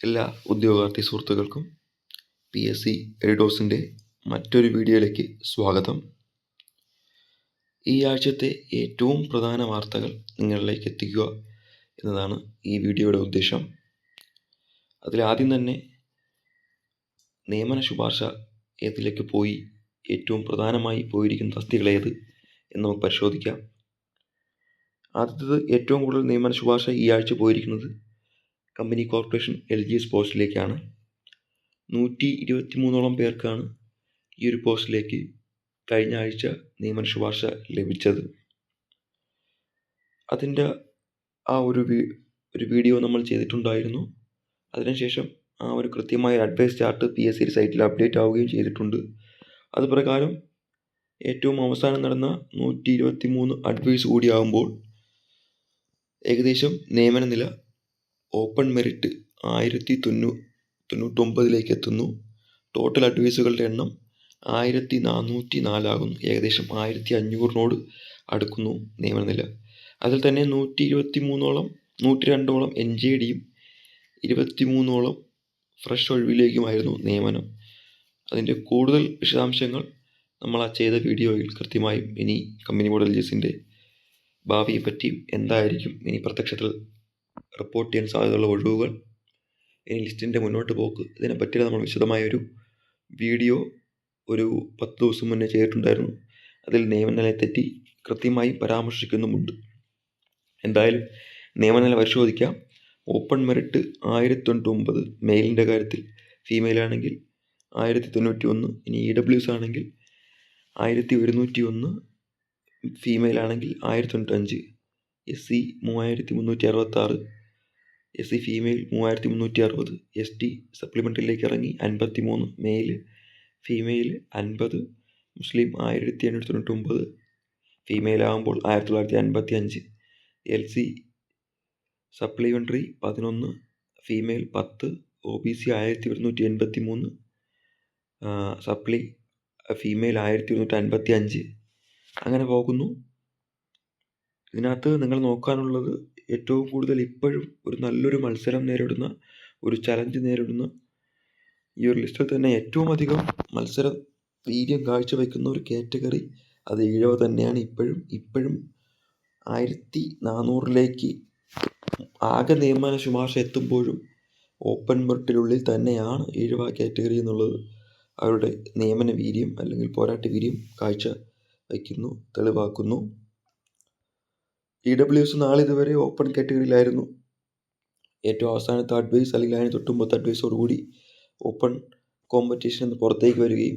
എല്ലാ ഉദ്യോഗാർത്ഥി സുഹൃത്തുക്കൾക്കും PSC എഡിഡോസിൻ്റെ മറ്റൊരു വീഡിയോയിലേക്ക് സ്വാഗതം. ഈ ആഴ്ചത്തെ ഏറ്റവും പ്രധാന വാർത്തകൾ നിങ്ങളിലേക്ക് എത്തിക്കുക എന്നതാണ് ഈ വീഡിയോയുടെ ഉദ്ദേശം. അതിലാദ്യം തന്നെ നിയമന ശുപാർശ ഏതിലേക്ക് പോയി, ഏറ്റവും പ്രധാനമായി പോയിരിക്കുന്ന തസ്തികകൾ ഏത് എന്ന് നമുക്ക് പരിശോധിക്കാം. ആദ്യത്തേത്, ഏറ്റവും കൂടുതൽ നിയമന ശുപാർശ ഈ ആഴ്ച പോയിരിക്കുന്നത് കമ്പനി കോർപ്പറേഷൻ LGS പോസ്റ്റിലേക്കാണ്. 123ഓളം പേർക്കാണ് ഈ ഒരു പോസ്റ്റിലേക്ക് കഴിഞ്ഞ ആഴ്ച നിയമന ശുപാർശ ലഭിച്ചത്. അതിൻ്റെ ആ ഒരു വീഡിയോ നമ്മൾ ചെയ്തിട്ടുണ്ടായിരുന്നു. അതിനുശേഷം ആ ഒരു കൃത്യമായ അഡ്വൈസ് ചാർട്ട് PSC സൈറ്റിൽ അപ്ഡേറ്റ് ആവുകയും ചെയ്തിട്ടുണ്ട്. അതുപ്രകാരം ഏറ്റവും അവസാനം നടന്ന 123 അഡ്വൈസ് കൂടിയാകുമ്പോൾ ഏകദേശം നിയമന നില ഓപ്പൺ മെറിറ്റ് 1099 എത്തുന്നു. ടോട്ടൽ അഡ്വൈസുകളുടെ എണ്ണം 1404 ആകുന്നു. ഏകദേശം 1500 അടുക്കുന്നു നിയമന നില. അതിൽ തന്നെ 123ഓളം 102ഓളം NJDയും 23ഓളം ഫ്രഷ് ഒഴിവിലേക്കുമായിരുന്നു നിയമനം. അതിൻ്റെ കൂടുതൽ വിശദാംശങ്ങൾ നമ്മൾ ആ ചെയ്ത വീഡിയോയിൽ കൃത്യമായും ഇനി കമ്പനി ബോർഡ് LGSൻ്റെ ഭാവിയെ പറ്റിയും എന്തായിരിക്കും ഇനി പ്രത്യക്ഷത്തിൽ റിപ്പോർട്ട് ചെയ്യാൻ സാധ്യതയുള്ള ഒഴിവുകൾ, ഇനി ലിസ്റ്റിൻ്റെ മുന്നോട്ട് പോക്ക്, ഇതിനെപ്പറ്റിയുള്ള നമ്മൾ വിശദമായൊരു വീഡിയോ ഒരു 10 ദിവസം മുന്നേ ചെയ്തിട്ടുണ്ടായിരുന്നു. അതിൽ നിയമനനിലയെ തെറ്റി കൃത്യമായി പരാമർശിക്കുന്നുമുണ്ട്. എന്തായാലും നിയമനനില പരിശോധിക്കാം. ഓപ്പൺ മെറിറ്റ് 1099 മെയിലിൻ്റെ കാര്യത്തിൽ, ഫീമെയിൽ ആണെങ്കിൽ 1091, ഇനി EWS ആണെങ്കിൽ 1101, ഫീമെയിൽ ആണെങ്കിൽ 1095, SC 3366, SC ഫീമെയിൽ 3360, ST സപ്ലിമെൻ്ററിയിലേക്ക് ഇറങ്ങി 53, മെയിൽ ഫീമെയിൽ 50, മുസ്ലിം 1899, ഫീമെയിൽ ആകുമ്പോൾ 1955, LC supplementary 11, female 10, OBC 1183, supply female 1155, അങ്ങനെ പോകുന്നു. ഇതിനകത്ത് നിങ്ങൾ നോക്കാനുള്ളത് ഏറ്റവും കൂടുതൽ ഇപ്പോഴും ഒരു നല്ലൊരു മത്സരം നേരിടുന്ന, ഒരു ചലഞ്ച് നേരിടുന്ന ഈ ഒരു ലിസ്റ്റിൽ തന്നെ ഏറ്റവും അധികം മത്സര വീര്യം കാഴ്ചവെക്കുന്ന ഒരു കാറ്റഗറി അത് ഈഴവ തന്നെയാണ്. ഇപ്പോഴും 1400 ആകെ നിയമന ശുപാർശ എത്തുമ്പോഴും ഓപ്പൺ മെറിറ്റിനുള്ളിൽ തന്നെയാണ് ഈഴവ കാറ്റഗറി എന്നുള്ളത് അവരുടെ നിയമന വീര്യം അല്ലെങ്കിൽ പോരാട്ട വീര്യം കാഴ്ച വയ്ക്കുന്നു, തെളിവാക്കുന്നു. EWS നാളിതുവരെ ഓപ്പൺ കാറ്റഗറിയിലായിരുന്നു. ഏറ്റവും അവസാനത്തെ അഡ്വൈസ് അല്ലെങ്കിൽ അതിന് തൊട്ടുമ്പത്തെ അഡ്വൈസോടുകൂടി ഓപ്പൺ കോമ്പറ്റീഷൻ എന്ന് പുറത്തേക്ക് വരികയും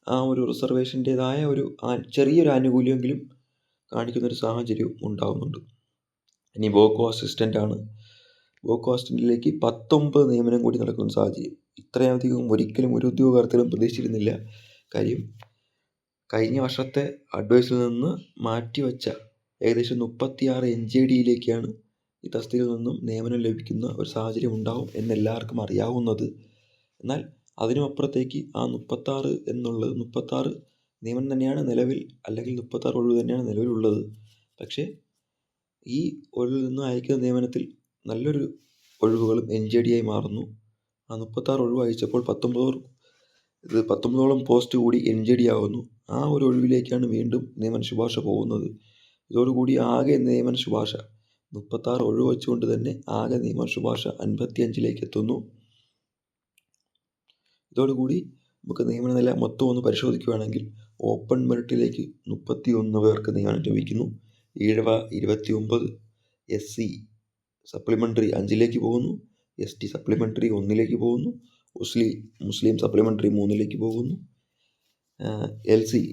ആ ഒരു റിസർവേഷൻ്റേതായ ഒരു ചെറിയൊരു ആനുകൂല്യമെങ്കിലും കാണിക്കുന്നൊരു സാഹചര്യവും ഉണ്ടാകുന്നുണ്ട്. ഇനി വോക്കോ അസിസ്റ്റൻ്റ് ആണ്. വോക്കോ അസിസ്റ്റൻറ്റിലേക്ക് 19 നിയമനം കൂടി നടക്കുന്ന സാഹചര്യം. ഇത്രയധികം ഒരിക്കലും ഒരു ഉദ്യോഗാർത്ഥികളും പ്രതീക്ഷിച്ചിരുന്നില്ല. കാര്യം കഴിഞ്ഞ വർഷത്തെ അഡ്വൈസിൽ നിന്ന് മാറ്റിവെച്ച ഏകദേശം 36 NJDയിലേക്കാണ് ഈ തസ്തികയിൽ നിന്നും നിയമനം ലഭിക്കുന്ന ഒരു സാഹചര്യം ഉണ്ടാവും എന്നെല്ലാവർക്കും അറിയാവുന്നത്. എന്നാൽ അതിനും അപ്പുറത്തേക്ക് ആ 36 എന്നുള്ളത് 36 നിയമനം തന്നെയാണ് നിലവിൽ, അല്ലെങ്കിൽ 36 ഒഴിവ് തന്നെയാണ് നിലവിലുള്ളത്. പക്ഷേ ഈ ഒഴിവിൽ നിന്ന് അയക്കുന്ന നിയമനത്തിൽ നല്ലൊരു ഒഴിവുകളും NJDയായി മാറുന്നു. ആ 36 ഒഴിവ് അയച്ചപ്പോൾ 19ഓളം പോസ്റ്റ് കൂടി NJD ആകുന്നു. ആ ഒരു ഒഴിവിലേക്കാണ് വീണ്ടും നിയമന ശുപാർശ പോകുന്നത്. ഇതോടുകൂടി ആകെ നിയമന ശുപാർശ 36 ഒഴിവ് വെച്ചുകൊണ്ട് തന്നെ ആകെ നിയമന ശുപാർശ 55 എത്തുന്നു. ഇതോടുകൂടി നമുക്ക് നിയമന നില മൊത്തം ഒന്ന് പരിശോധിക്കുകയാണെങ്കിൽ ഓപ്പൺ മെറിറ്റിലേക്ക് 31 പേർക്ക് നിയമനം ലഭിക്കുന്നു. ഈഴവ 29, SC സപ്ലിമെൻ്ററി 5 പോകുന്നു, ST സപ്ലിമെൻ്ററി 1 പോകുന്നു, മുസ്ലിം സപ്ലിമെൻ്ററി 3 പോകുന്നു, LC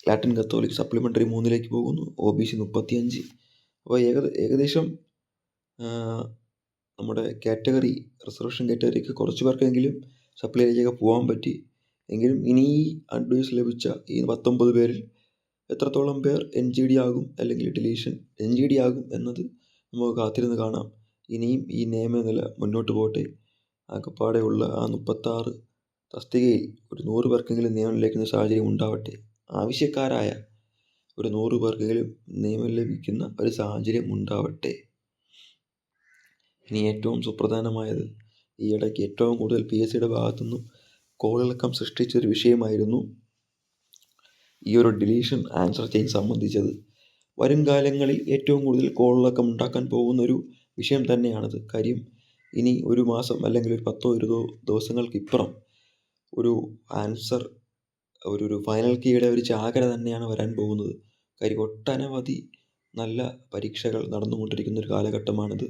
ലാറ്റിൻ കത്തോലിക് സപ്ലിമെൻ്ററി 3 പോകുന്നു, OBC 35. അപ്പോൾ ഏകദേശം നമ്മുടെ കാറ്റഗറി റിസർവേഷൻ കാറ്റഗറിക്ക് കുറച്ച് പേർക്കെങ്കിലും സപ്ലിയിലേക്കൊക്കെ പോകാൻ പറ്റി. എങ്കിലും ഇനി ഈ അഡ്വൈസ് ലഭിച്ച ഈ 19 പേരിൽ എത്രത്തോളം പേർ NJD ആകും അല്ലെങ്കിൽ ഡിലീഷൻ NJD ആകും എന്നത് നമുക്ക് കാത്തിരുന്ന് കാണാം. ഇനിയും ഈ നിയമനില മുന്നോട്ട് പോട്ടെ. ആകപ്പാടെയുള്ള ആ 36 തസ്തികയിൽ ഒരു 100 പേർക്കെങ്കിലും നിയമനം ലഭിക്കുന്ന സാഹചര്യം ഉണ്ടാവട്ടെ. ആവശ്യക്കാരായ ഒരു 100 പേർക്കെങ്കിലും നിയമനം ലഭിക്കുന്ന ഒരു സാഹചര്യം ഉണ്ടാവട്ടെ. ഇനി ഏറ്റവും സുപ്രധാനമായത് ഈ ഇടയ്ക്ക് ഏറ്റവും കൂടുതൽ PSCയുടെ ഭാഗത്തുനിന്നും കോളിളക്കം സൃഷ്ടിച്ചൊരു വിഷയമായിരുന്നു ഈ ഒരു ഡിലീഷൻ ആൻസർ ചേഞ്ച് സംബന്ധിച്ചത്. വരും കാലങ്ങളിൽ ഏറ്റവും കൂടുതൽ കോളിളക്കം ഉണ്ടാക്കാൻ പോകുന്നൊരു വിഷയം തന്നെയാണത്. കാര്യം ഇനി ഒരു മാസം അല്ലെങ്കിൽ ഒരു 10-20 ദിവസങ്ങൾക്കിപ്പുറം ഒരു ആൻസർ ഒരു ഫൈനൽ കീയുടെ ഒരു ചാകര തന്നെയാണ് വരാൻ പോകുന്നത്. കാര്യം ഒട്ടനവധി നല്ല പരീക്ഷകൾ നടന്നുകൊണ്ടിരിക്കുന്ന ഒരു കാലഘട്ടമാണിത്.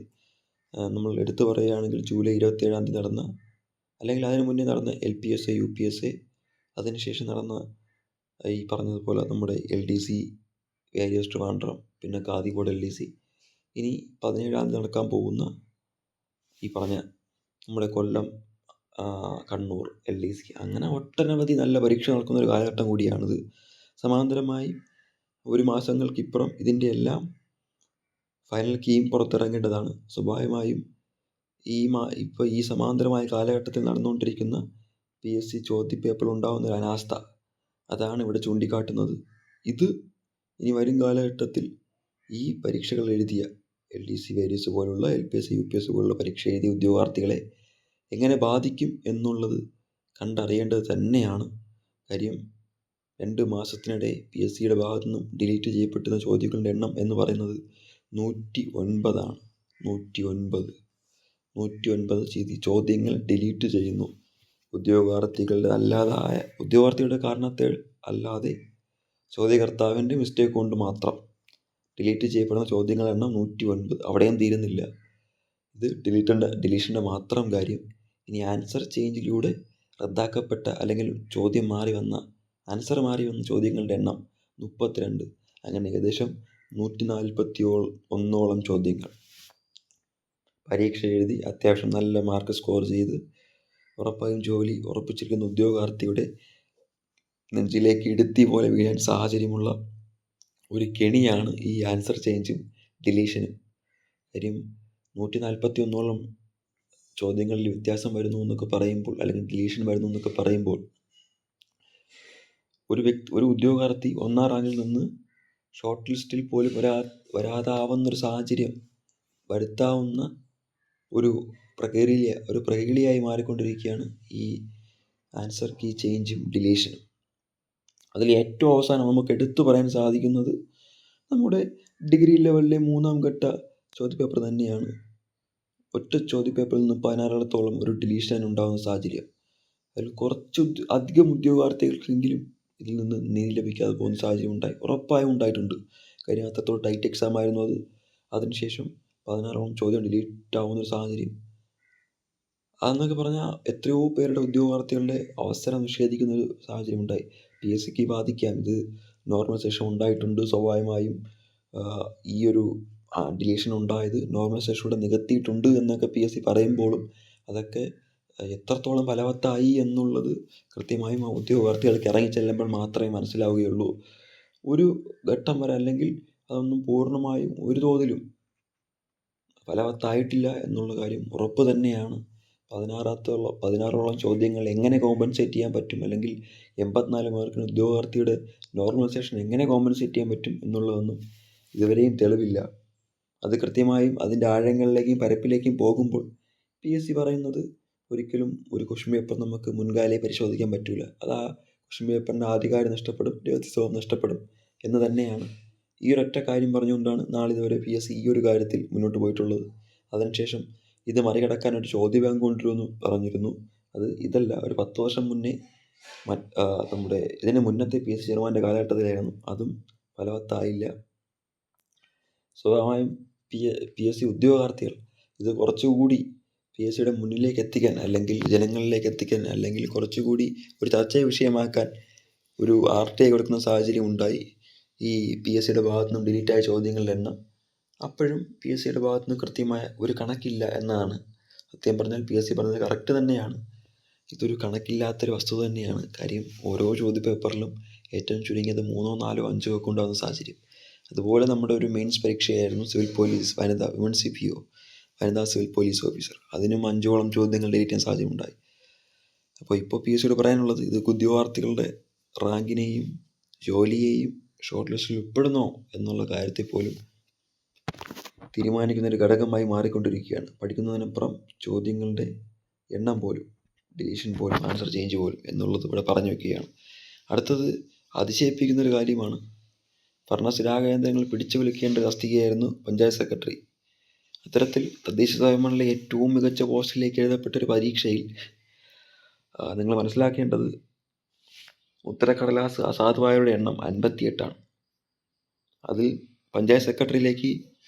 നമ്മൾ എടുത്തു പറയുകയാണെങ്കിൽ ജൂലൈ 27 നടന്ന, അല്ലെങ്കിൽ അതിന് മുന്നേ നടന്ന LPSA, UPSA, അതിനുശേഷം നടന്ന ഈ പറഞ്ഞതുപോലെ നമ്മുടെ LDC, വേരിയസ് ട്രിവാൻഡ്രം, പിന്നെ കാതികോട് LDC, ഇനി 17 നടക്കാൻ പോകുന്ന ഈ പറഞ്ഞ നമ്മുടെ കൊല്ലം, കണ്ണൂർ LDC, അങ്ങനെ ഒട്ടനവധി നല്ല പരീക്ഷ നടക്കുന്ന ഒരു കാലഘട്ടം കൂടിയാണിത്. സമാന്തരമായി ഒരു മാസങ്ങൾക്കിപ്പുറം ഇതിൻ്റെ എല്ലാം ഫൈനൽ കീയും പുറത്തിറങ്ങേണ്ടതാണ്. സ്വാഭാവികമായും ഇപ്പോൾ ഈ സമാന്തരമായ കാലഘട്ടത്തിൽ നടന്നുകൊണ്ടിരിക്കുന്ന PSC ചോദ്യപേപ്പറിൽ ഉണ്ടാകുന്ന ഒരു അനാസ്ഥ, അതാണ് ഇവിടെ ചൂണ്ടിക്കാട്ടുന്നത്. ഇത് ഇനി വരും കാലഘട്ടത്തിൽ ഈ പരീക്ഷകൾ എഴുതിയ LDC, വേരിയസ് പോലുള്ള LPSA, UPSA പോലുള്ള പരീക്ഷ എഴുതിയ ഉദ്യോഗാർത്ഥികളെ എങ്ങനെ ബാധിക്കും എന്നുള്ളത് കണ്ടറിയേണ്ടത് തന്നെയാണ്. കാര്യം 2 മാസത്തിനിടെ PSCയുടെ ഭാഗത്തു നിന്നും ഡിലീറ്റ് ചെയ്യപ്പെടുന്ന ചോദ്യങ്ങളുടെ എണ്ണം എന്ന് പറയുന്നത് 109 ആണ്. 109 ചോദ്യങ്ങൾ ഡിലീറ്റ് ചെയ്യുന്നു. ഉദ്യോഗാർത്ഥിയുടെ കാരണത്താൽ അല്ലാതെ ചോദ്യകർത്താവിൻ്റെ മിസ്റ്റേക്ക് കൊണ്ട് മാത്രം ഡിലീറ്റ് ചെയ്യപ്പെടുന്ന ചോദ്യങ്ങളുടെ എണ്ണം 109. അവിടെയും തീരുന്നില്ല. ഇത് ഡിലീഷൻ്റെ മാത്രം കാര്യം. ഇനി ആൻസർ ചേഞ്ചിലൂടെ റദ്ദാക്കപ്പെട്ട അല്ലെങ്കിൽ ആൻസർ മാറി വന്ന ചോദ്യങ്ങളുടെ എണ്ണം 32. അങ്ങനെ ഏകദേശം 141ഓളം ചോദ്യങ്ങൾ പരീക്ഷ എഴുതി അത്യാവശ്യം നല്ല മാർക്ക് സ്കോർ ചെയ്ത് ഉറപ്പായും ജോലി ഉറപ്പിച്ചിരിക്കുന്ന ഉദ്യോഗാർത്ഥിയുടെ നെഞ്ചിലേക്ക് ഇടുത്തി പോലെ വീഴാൻ സാഹചര്യമുള്ള ഒരു കെണിയാണ് ഈ ആൻസർ ചേഞ്ചും ഡിലീഷനും. കാര്യം 141ഓളം ചോദ്യങ്ങളിൽ വ്യത്യാസം വരുന്നു എന്നൊക്കെ പറയുമ്പോൾ, അല്ലെങ്കിൽ ഡിലീഷൻ വരുന്നു എന്നൊക്കെ പറയുമ്പോൾ, ഒരു ഉദ്യോഗാർത്ഥി 1ാം റാങ്കിൽ നിന്ന് ഷോർട്ട് ലിസ്റ്റിൽ പോലും വരാതാവുന്നൊരു സാഹചര്യം വരുത്താവുന്ന ഒരു പ്രകേളിയായി മാറിക്കൊണ്ടിരിക്കുകയാണ് ഈ ആൻസർ കീ ചേഞ്ചും ഡിലീഷനും. അതിൽ ഏറ്റവും അവസാനം നമുക്ക് എടുത്തു പറയാൻ സാധിക്കുന്നത് നമ്മുടെ ഡിഗ്രി ലെവലിലെ 3ാം ഘട്ട ചോദ്യപേപ്പർ തന്നെയാണ്. ഒറ്റ ചോദ്യപേപ്പറിൽ നിന്ന് 16ഓളത്തോളം ഒരു ഡിലീഷൻ ഉണ്ടാകുന്ന സാഹചര്യം. അതിൽ അധികം ഉദ്യോഗാർത്ഥികൾക്കെങ്കിലും ഇതിൽ നിന്ന് നീതി ലഭിക്കാതെ പോകുന്ന സാഹചര്യം ഉറപ്പായും ഉണ്ടായിട്ടുണ്ട്. കാര്യം അത്രത്തോളം ടൈറ്റ് എക്സാം ആയിരുന്നു അത്. അതിനുശേഷം 16ഓളം ചോദ്യം ഡിലീറ്റ് ആവുന്നൊരു സാഹചര്യം. അതെന്നൊക്കെ പറഞ്ഞാൽ എത്രയോ പേരുടെ ഉദ്യോഗാർത്ഥികളുടെ അവസരം നിഷേധിക്കുന്നൊരു സാഹചര്യം ഉണ്ടായി. PSCക്ക് ബാധിക്കാം. ഇത് നോർമലൈസേഷൻ ഉണ്ടായിട്ടുണ്ട്. സ്വാഭാവികമായും ഈ ഒരു ഡിലീഷൻ ഉണ്ടായത് നോർമലൈസേഷനിലൂടെ നികത്തിയിട്ടുണ്ട് എന്നൊക്കെ PSC പറയുമ്പോഴും അതൊക്കെ എത്രത്തോളം ഫലവത്തായി എന്നുള്ളത് കൃത്യമായും ഉദ്യോഗാർത്ഥികൾക്ക് ഇറങ്ങിച്ചെല്ലുമ്പോൾ മാത്രമേ മനസ്സിലാവുകയുള്ളൂ. ഒരു ഘട്ടം വരെ, അല്ലെങ്കിൽ അതൊന്നും പൂർണ്ണമായും ഒരു തോതിലും ഫലവത്തായിട്ടില്ല എന്നുള്ള കാര്യം ഉറപ്പ് തന്നെയാണ്. 16ഓളം ചോദ്യങ്ങൾ എങ്ങനെ കോമ്പൻസേറ്റ് ചെയ്യാൻ പറ്റും, അല്ലെങ്കിൽ 84 മാർക്കിന് ഉദ്യോഗാർത്ഥിയുടെ നോർമലൈസേഷൻ എങ്ങനെ കോമ്പൻസേറ്റ് ചെയ്യാൻ പറ്റും എന്നുള്ളതൊന്നും ഇതുവരെയും തെളിവില്ല. അത് കൃത്യമായും അതിൻ്റെ ആഴങ്ങളിലേക്കും പരപ്പിലേക്കും പോകുമ്പോൾ PSC പറയുന്നത് ഒരിക്കലും ഒരു ക്വസ്റ്റ്യൻ പേപ്പർ നമുക്ക് മുൻകാലേ പരിശോധിക്കാൻ പറ്റില്ല. അത് ആ ക്വസ്റ്റ്യൻ പേപ്പറിൻ്റെ ആധികാരികത നഷ്ടപ്പെടും, രഹസ്യസ്വഭാവം നഷ്ടപ്പെടും എന്ന് തന്നെയാണ്. ഈ ഒരൊറ്റ കാര്യം പറഞ്ഞുകൊണ്ടാണ് നാളിതുവരെ PSC ഈ ഒരു കാര്യത്തിൽ മുന്നോട്ട് പോയിട്ടുള്ളത്. അതിനുശേഷം ഇത് മറികടക്കാൻ ഒരു ചോദ്യ ബാങ്ക് കൊണ്ടുവരുമെന്ന് പറഞ്ഞിരുന്നു. അത് ഇതല്ല, ഒരു 10 വർഷം മുന്നേ നമ്മുടെ ഇതിന് മുന്നത്തെ PSC ചെയർമാൻ്റെ കാലഘട്ടത്തിലായിരുന്നു. അതും ഫലവത്തായില്ല. സ്വാഭാവികമായും PSC ഉദ്യോഗാർത്ഥികൾ ഇത് കുറച്ചുകൂടി PSCയുടെ മുന്നിലേക്ക് എത്തിക്കാൻ, അല്ലെങ്കിൽ ജനങ്ങളിലേക്ക് എത്തിക്കാൻ, അല്ലെങ്കിൽ കുറച്ചുകൂടി ഒരു ചർച്ചാ വിഷയമാക്കാൻ ഒരു RTI കൊടുക്കുന്ന സാഹചര്യം ഉണ്ടായി. ഈ PSCയുടെ ഭാഗത്തു നിന്നും ഡിലീറ്റായ ചോദ്യങ്ങളുടെ എണ്ണം. അപ്പോഴും PSCയുടെ ഭാഗത്തു നിന്ന് കൃത്യമായ ഒരു കണക്കില്ല എന്നാണ്. സത്യം പറഞ്ഞാൽ PSC പറഞ്ഞത് കറക്റ്റ് തന്നെയാണ്. ഇതൊരു കണക്കില്ലാത്തൊരു വസ്തുത തന്നെയാണ്. കാര്യം ഓരോ ചോദ്യപേപ്പറിലും ഏറ്റവും ചുരുങ്ങിയത് 3, 4, 5 ഒക്കെ ഉണ്ടാകുന്ന സാഹചര്യം. അതുപോലെ നമ്മുടെ ഒരു മെയിൻസ് പരീക്ഷയായിരുന്നു സിവിൽ പോലീസ് വനിതാ CPO, വനിതാ സിവിൽ പോലീസ് ഓഫീസർ. അതിനും 5ഓളം ചോദ്യങ്ങൾ ഡിലീറ്റ് ചെയ്യാൻ സാഹചര്യം ഉണ്ടായി. അപ്പോൾ ഇപ്പോൾ PSCയോട് പറയാനുള്ളത്, ഇത് ഉദ്യോഗാർത്ഥികളുടെ റാങ്കിനെയും ജോലിയെയും ഷോർട്ട് ലിസ്റ്റിൽ ഉൾപ്പെടുന്നോ എന്നുള്ള കാര്യത്തെ പോലും തീരുമാനിക്കുന്നൊരു ഘടകമായി മാറിക്കൊണ്ടിരിക്കുകയാണ്. പഠിക്കുന്നതിനപ്പുറം ചോദ്യങ്ങളുടെ എണ്ണം പോലും, ഡിലീഷൻ പോലും, ആൻസർ ചേഞ്ച് പോലും എന്നുള്ളത് ഇവിടെ പറഞ്ഞു വയ്ക്കുകയാണ്. അടുത്തത് അതിശയിപ്പിക്കുന്നൊരു കാര്യമാണ്. ഭരണസ്ഥിരാകേന്ദ്രങ്ങൾ പിടിച്ചു വിളിക്കേണ്ട തസ്തികയായിരുന്നു പഞ്ചായത്ത് സെക്രട്ടറി. അത്തരത്തിൽ തദ്ദേശ സ്വയംഭരണത്തിലെ ഏറ്റവും മികച്ച പോസ്റ്റിലേക്ക് എഴുതപ്പെട്ടൊരു പരീക്ഷയിൽ നിങ്ങൾ മനസ്സിലാക്കേണ്ടത് ഉത്തരക്കടലാസ് അസാധുവായവരുടെ എണ്ണം 58. അതിൽ പഞ്ചായത്ത് സെക്രട്ടറിയിലേക്ക്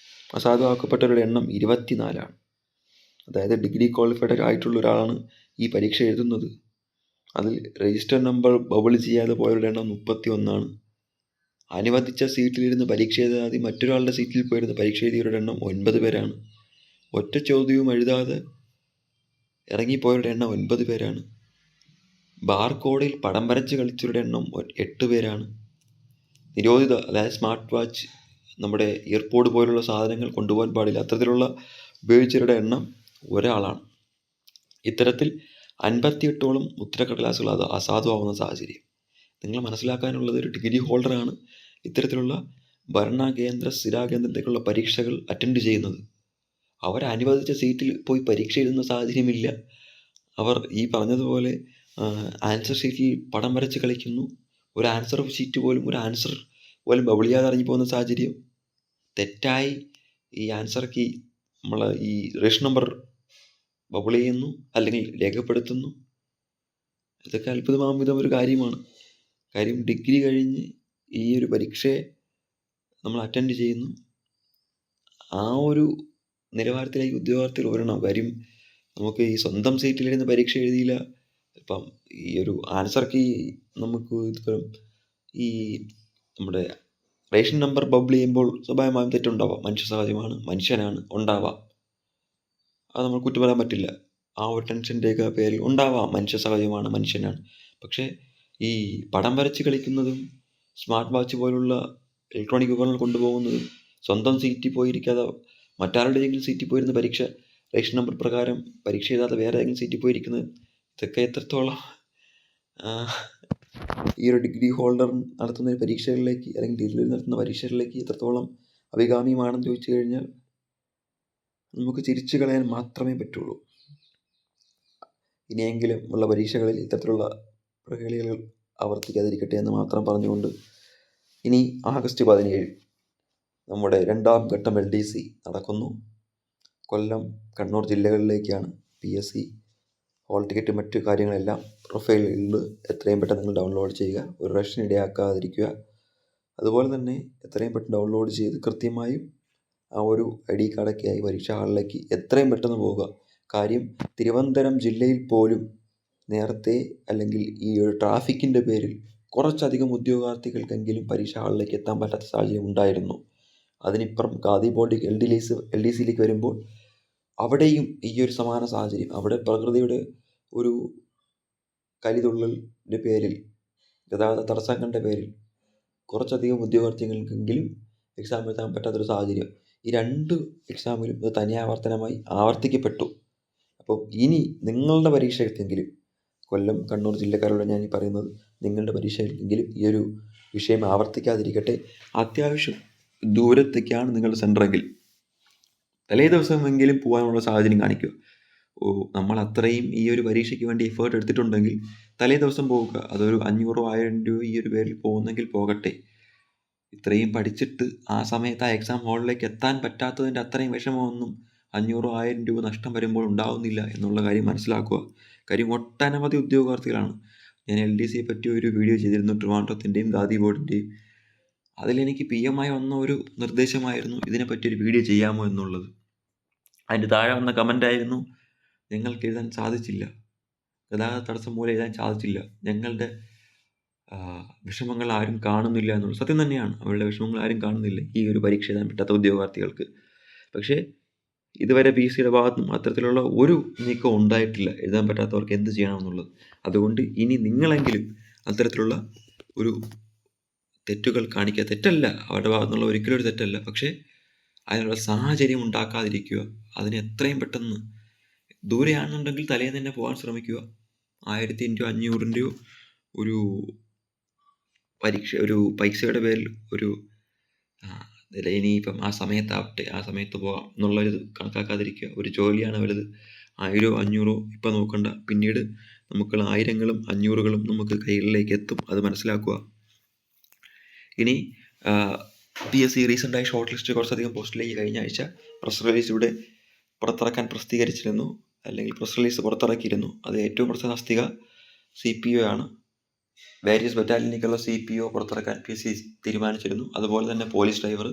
അസാധുവാക്കപ്പെട്ടവരുടെ എണ്ണം 24. അതായത് ഡിഗ്രി ക്വാളിഫൈഡ് ആയിട്ടുള്ള ഒരാളാണ് ഈ പരീക്ഷ എഴുതുന്നത്. അതിൽ രജിസ്റ്റർ നമ്പർ ബബിൾ ചെയ്യാതെ പോയവരുടെ എണ്ണം 31. അനുവദിച്ച സീറ്റിലിരുന്ന് പരീക്ഷ എഴുതാതെ മറ്റൊരാളുടെ സീറ്റിൽ പോയിരുന്ന് പരീക്ഷ എഴുതിയവരുടെ എണ്ണം 9 പേരാണ്. ഒറ്റ ചോദ്യവും എഴുതാതെ ഇറങ്ങിപ്പോയവരുടെ എണ്ണം 9 പേരാണ്. ബാർകോഡിൽ പടം വരച്ച് കളിച്ചവരുടെ എണ്ണം 8 പേരാണ്. നിരോധിത, അതായത് സ്മാർട്ട് വാച്ച്, നമ്മുടെ ഇയർപോഡ് പോലുള്ള സാധനങ്ങൾ കൊണ്ടുപോകാൻ പാടില്ല, അത്തരത്തിലുള്ള ഉപയോഗിച്ചവരുടെ എണ്ണം ഒരാളാണ്. ഇത്തരത്തിൽ 58ഓളം ഉത്തരക്കടലാസുകൾ അത് അസാധുവാകുന്ന സാഹചര്യം. നിങ്ങൾ മനസ്സിലാക്കാനുള്ളത്, ഒരു ഡിഗ്രി ഹോൾഡറാണ് ഇത്തരത്തിലുള്ള ഭരണകേന്ദ്ര സ്ഥിരാകേന്ദ്രത്തേക്കുള്ള പരീക്ഷകൾ അറ്റൻഡ് ചെയ്യുന്നത്. അവർ അനുവദിച്ച സീറ്റിൽ പോയി പരീക്ഷ എഴുതുന്ന സാഹചര്യമില്ല. അവർ ഈ പറഞ്ഞതുപോലെ ആൻസർ ഷീറ്റിൽ പടം വരച്ച് കളിക്കുന്നു. ഒരു ആൻസർ ഷീറ്റ് പോലും, ഒരു ആൻസർ പോലും ബബിൾ ചെയ്യാതെ ഇറങ്ങി പോകുന്ന സാഹചര്യം. തെറ്റായി ഈ ആൻസർ കീ, നമ്മൾ ഈ രജിസ്റ്റർ നമ്പർ ബബിൾ ചെയ്യുന്നു അല്ലെങ്കിൽ രേഖപ്പെടുത്തുന്നു. ഇതൊക്കെ അത്ഭുതമാകും വിധം ഒരു കാര്യമാണ്. കാര്യം ഡിഗ്രി കഴിഞ്ഞ് ഈ ഒരു പരീക്ഷയെ നമ്മൾ അറ്റൻഡ് ചെയ്യുന്നു. ആ ഒരു നിലവാരത്തിലേക്ക് ഉദ്യോഗാർത്ഥികൾ വരണം. കാര്യം നമുക്ക് ഈ സ്വന്തം സീറ്റിലിരുന്ന് പരീക്ഷ എഴുതിയില്ല, ഇപ്പം ഈ ഒരു ആൻസർ കീ നമുക്ക് ഇപ്പം ഈ നമ്മുടെ റേഷൻ നമ്പർ ബബിൾ ചെയ്യുമ്പോൾ സ്വാഭാവികമായും തെറ്റുണ്ടാവാം. മനുഷ്യ സഹജമാണ്, മനുഷ്യനാണ്, ഉണ്ടാവാം. അത് നമ്മൾ കുറ്റം പറയാൻ പറ്റില്ല. ആ ഒരു ടെൻഷൻ്റെയൊക്കെ പേരിൽ ഉണ്ടാവാം, മനുഷ്യ സഹജമാണ്, മനുഷ്യനാണ്. പക്ഷേ ഈ പടം വരച്ച് കളിക്കുന്നതും സ്മാർട്ട് വാച്ച് പോലുള്ള ഇലക്ട്രോണിക് ഉപകരണങ്ങൾ കൊണ്ടുപോകുന്നതും സ്വന്തം സീറ്റിൽ പോയിരിക്കാതെ മറ്റാരുടെ ഏതെങ്കിലും സീറ്റിൽ പോയിരുന്ന പരീക്ഷ റേഷൻ നമ്പർ പ്രകാരം പരീക്ഷ എഴുതാതെ വേറെ ഏതെങ്കിലും സീറ്റിൽ പോയിരിക്കുന്നത്, ഇതൊക്കെ എത്രത്തോളം ഈ ഒരു ഡിഗ്രി ഹോൾഡർ നടത്തുന്ന പരീക്ഷകളിലേക്ക്, അല്ലെങ്കിൽ ഡിഗ്രിയിൽ നടത്തുന്ന പരീക്ഷകളിലേക്ക് എത്രത്തോളം അഭികാമ്യമാണെന്ന് ചോദിച്ചു കഴിഞ്ഞാൽ നമുക്ക് ചിരിച്ചു കളയാൻ മാത്രമേ പറ്റുള്ളൂ. ഇനിയെങ്കിലും ഉള്ള പരീക്ഷകളിൽ ഇത്തരത്തിലുള്ള പ്രഹേളികൾ ആവർത്തിക്കാതിരിക്കട്ടെ എന്ന് മാത്രം പറഞ്ഞുകൊണ്ട്, ഇനി ആഗസ്റ്റ് 17 നമ്മുടെ 2ാം ഘട്ടം LDC നടക്കുന്നു. കൊല്ലം, കണ്ണൂർ ജില്ലകളിലേക്കാണ്. PSC ഹോൾ ടിക്കറ്റ് മറ്റു കാര്യങ്ങളെല്ലാം പ്രൊഫൈലിൽ എത്രയും പെട്ടെന്ന് നിങ്ങൾ ഡൗൺലോഡ് ചെയ്യുക. ഒരു റഷിന് ഇടയാക്കാതിരിക്കുക. അതുപോലെ തന്നെ എത്രയും പെട്ടെന്ന് ഡൗൺലോഡ് ചെയ്ത് കൃത്യമായും ആ ഒരു ID കാർഡൊക്കെ ആയി പരീക്ഷാ ഹാളിലേക്ക് എത്രയും പെട്ടെന്ന് പോവുക. കാര്യം തിരുവനന്തപുരം ജില്ലയിൽ പോലും നേരത്തെ, അല്ലെങ്കിൽ ഈ ഒരു ട്രാഫിക്കിൻ്റെ പേരിൽ കുറച്ചധികം ഉദ്യോഗാർത്ഥികൾക്കെങ്കിലും പരീക്ഷാ ഹാളിലേക്ക് എത്താൻ പറ്റാത്ത സാഹചര്യം ഉണ്ടായിരുന്നു. അതിനിപ്പുറം ഖാദി ബോർഡ് LDCയിലേക്ക് വരുമ്പോൾ അവിടെയും ഈ ഒരു സമാന സാഹചര്യം. അവിടെ പ്രകൃതിയുടെ ഒരു കലിതുള്ളലിൻ്റെ പേരിൽ, ഗതാഗത തടസ്സങ്ങളുടെ പേരിൽ കുറച്ചധികം ഉദ്യോഗാർത്ഥികൾക്കെങ്കിലും എക്സാം എഴുതാൻ പറ്റാത്തൊരു സാഹചര്യം. ഈ 2 എക്സാമിലും ഇത് തനിയാവർത്തനമായി ആവർത്തിക്കപ്പെട്ടു. അപ്പോൾ ഇനി നിങ്ങളുടെ പരീക്ഷയ്ക്കെങ്കിലും, കൊല്ലം, കണ്ണൂർ ജില്ലക്കാരോട് ഞാൻ ഈ പറയുന്നത്, നിങ്ങളുടെ പരീക്ഷയ്ക്കെങ്കിലും ഈ ഒരു വിഷയം ആവർത്തിക്കാതിരിക്കട്ടെ. അത്യാവശ്യം ദൂരത്തേക്കാണ് നിങ്ങളുടെ സെൻറ്ററെങ്കിൽ തലേ ദിവസമെങ്കിലും പോകാനുള്ള സാഹചര്യം കാണിക്കുക. നമ്മൾ അത്രയും ഈ ഒരു പരീക്ഷയ്ക്ക് വേണ്ടി എഫേർട്ട് എടുത്തിട്ടുണ്ടെങ്കിൽ തലേ ദിവസം പോവുക. അതൊരു 500 1000 രൂപ ഈ ഒരു പേരിൽ പോകുന്നെങ്കിൽ പോകട്ടെ. ഇത്രയും പഠിച്ചിട്ട് ആ സമയത്ത് ആ എക്സാം ഹാളിലേക്ക് എത്താൻ പറ്റാത്തതിൻ്റെ അത്രയും വിഷമമൊന്നും 500 1000 രൂപ നഷ്ടം വരുമ്പോൾ ഉണ്ടാവുന്നില്ല എന്നുള്ള കാര്യം മനസ്സിലാക്കുക. കാര്യം ഒട്ടനവധി ഉദ്യോഗാർത്ഥികളാണ്. ഞാൻ LDCയെ പറ്റി ഒരു വീഡിയോ ചെയ്തിരുന്നു, ട്രിവാൻഡ്രത്തിൻ്റെയും ഖാദി ബോർഡിൻ്റെയും. അതിലെനിക്ക് PM ആയി വന്ന ഒരു നിർദ്ദേശമായിരുന്നു ഇതിനെപ്പറ്റി ഒരു വീഡിയോ ചെയ്യാമോ എന്നുള്ളത്. അതിൻ്റെ താഴെ വന്ന കമൻ്റായിരുന്നു, ഞങ്ങൾക്ക് എഴുതാൻ സാധിച്ചില്ല, ഗതാഗത തടസ്സം മൂലം എഴുതാൻ സാധിച്ചില്ല, ഞങ്ങളുടെ വിഷമങ്ങൾ ആരും കാണുന്നില്ല എന്നുള്ളത്. സത്യം തന്നെയാണ്, അവരുടെ വിഷമങ്ങൾ ആരും കാണുന്നില്ല ഈ ഒരു പരീക്ഷ എഴുതാൻ പറ്റാത്ത ഉദ്യോഗാർത്ഥികൾക്ക്. പക്ഷേ ഇതുവരെ PSCയുടെ ഭാഗത്തുനിന്നും അത്തരത്തിലുള്ള ഒരു നീക്കം ഉണ്ടായിട്ടില്ല എഴുതാൻ പറ്റാത്തവർക്ക് എന്ത് ചെയ്യണമെന്നുള്ളത്. അതുകൊണ്ട് ഇനി നിങ്ങളെങ്കിലും അത്തരത്തിലുള്ള ഒരു തെറ്റുകൾ കാണിക്കുക. തെറ്റല്ല, അവരുടെ ഭാഗത്തുനിന്നുള്ള ഒരിക്കലും ഒരു തെറ്റല്ല. പക്ഷേ അതിനുള്ള സാഹചര്യം ഉണ്ടാക്കാതിരിക്കുക. അതിന് എത്രയും പെട്ടെന്ന്, ദൂരെയാണെന്നുണ്ടെങ്കിൽ തലേന്ന് തന്നെ പോകാൻ ശ്രമിക്കുക. 1000 500 ഒരു പൈസയുടെ പേരിൽ ഒരു ഇനിയിപ്പം ആ സമയത്താവട്ടെ, ആ സമയത്ത് പോകാം എന്നുള്ളൊരു കണക്കാക്കാതിരിക്കുക. ഒരു ജോലിയാണ് വലുത്, 1000 500 ഇപ്പം നോക്കണ്ട, പിന്നീട് നമുക്ക് 1000ങ്ങളും 500കളും നമുക്ക് കൈകളിലേക്ക് എത്തും. അത് മനസ്സിലാക്കുക. ഇനി PSC റീസെൻ്റായി ഷോർട്ട് ലിസ്റ്റ് കുറച്ചധികം പോസ്റ്റിലേക്ക് കഴിഞ്ഞ ആഴ്ച പ്രസ് റിലീസ് ഇവിടെ പുറത്തിറക്കാൻ പ്രസിദ്ധീകരിച്ചിരുന്നു, അല്ലെങ്കിൽ പ്രസ് റിലീസ് പുറത്തിറക്കിയിരുന്നു. അത് ഏറ്റവും കുറച്ച് തസ്തിക CPO ആണ്. വേരിയസ് ബറ്റാലിയനിലേക്കുള്ള CPO പുറത്തിറക്കാൻ PSC തീരുമാനിച്ചിരുന്നു. അതുപോലെ തന്നെ പോലീസ് ഡ്രൈവർ.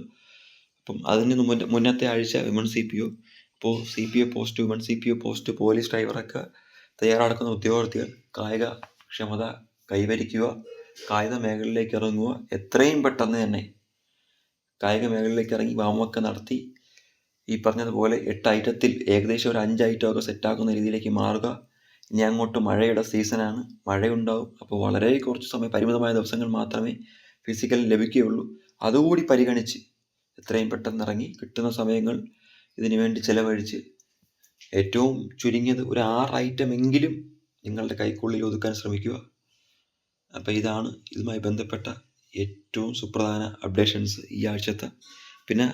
അപ്പം അതിന് മുന്നത്തെ ആഴ്ച വിമൺ CPO, ഇപ്പോൾ CPO post, women CPO post, police ഡ്രൈവറൊക്കെ തയ്യാറെടുക്കുന്ന ഉദ്യോഗാർത്ഥികൾ കായിക ക്ഷമത കൈവരിക്കുക, കായിക മേഖലയിലേക്ക് ഇറങ്ങുക. എത്രയും പെട്ടെന്ന് തന്നെ കായിക മേഖലയിലേക്ക് ഇറങ്ങി വാമൊക്കെ നടത്തി ഈ പറഞ്ഞതുപോലെ 8 ഐറ്റത്തിൽ ഏകദേശം ഒരു 5 ഐറ്റമൊക്കെ സെറ്റാക്കുന്ന രീതിയിലേക്ക് മാറുക. ഇനി അങ്ങോട്ട് മഴയുടെ സീസണാണ്, മഴയുണ്ടാവും. അപ്പോൾ വളരെ കുറച്ച് സമയം, പരിമിതമായ ദിവസങ്ങൾ മാത്രമേ ഫിസിക്കൽ ലഭിക്കുകയുള്ളൂ. അതുകൂടി പരിഗണിച്ച് എത്രയും പെട്ടെന്ന് ഇറങ്ങി കിട്ടുന്ന സമയങ്ങൾ ഇതിനു വേണ്ടി ചിലവഴിച്ച് ഏറ്റവും ചുരുങ്ങിയത് ഒരു 6 ഐറ്റമെങ്കിലും നിങ്ങളുടെ കൈക്കുള്ളിൽ ഒതുക്കാൻ ശ്രമിക്കുക. അപ്പോൾ ഇതാണ് ഇതുമായി ബന്ധപ്പെട്ട ഏറ്റവും സുപ്രധാന അപ്ഡേഷൻസ് ഈ ആഴ്ചത്തെ. പിന്നെ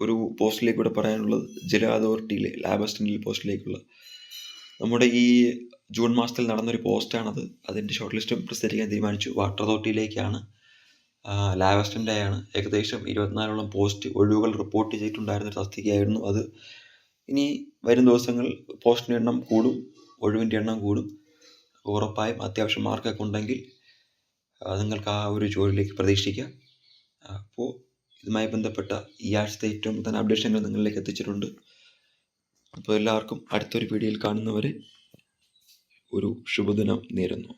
ഒരു പോസ്റ്റിലേക്ക് കൂടെ പറയാനുള്ളത്, ജല അതോറിറ്റിയിലെ ലാബ് അസിസ്റ്റൻ്റ് പോസ്റ്റിലേക്കുള്ള നമ്മുടെ ഈ ജൂൺ മാസത്തിൽ നടന്നൊരു പോസ്റ്റാണത്. അതിൻ്റെ ഷോർട്ട് ലിസ്റ്റും പ്രസിദ്ധീകരിക്കാൻ തീരുമാനിച്ചു. വാട്ടർ അതോറിറ്റിയിലേക്കാണ്, ലാബ് അസിസ്റ്റൻ്റായാണ്. ഏകദേശം 24ഓളം പോസ്റ്റ് ഒഴിവുകൾ റിപ്പോർട്ട് ചെയ്തിട്ടുണ്ടായിരുന്നൊരു തസ്തികയായിരുന്നു അത്. ഇനി വരും ദിവസങ്ങൾ പോസ്റ്റിൻ്റെ എണ്ണം കൂടും, ഒഴിവിൻ്റെ എണ്ണം കൂടും. ഉറപ്പായും അത്യാവശ്യം മാർക്കൊക്കെ ഉണ്ടെങ്കിൽ നിങ്ങൾക്ക് ആ ഒരു ജോലിയിലേക്ക് പ്രതീക്ഷിക്കാം. അപ്പോൾ ഇതുമായി ബന്ധപ്പെട്ട ഈ ആഴ്ചത്തെ ഏറ്റവും പ്രധാന അപ്ഡേഷനുകൾ നിങ്ങളിലേക്ക് എത്തിച്ചിട്ടുണ്ട്. അപ്പോൾ എല്ലാവർക്കും അടുത്തൊരു വീഡിയോയിൽ കാണുന്നവരെ ഒരു ശുഭദിനം നേരുന്നു.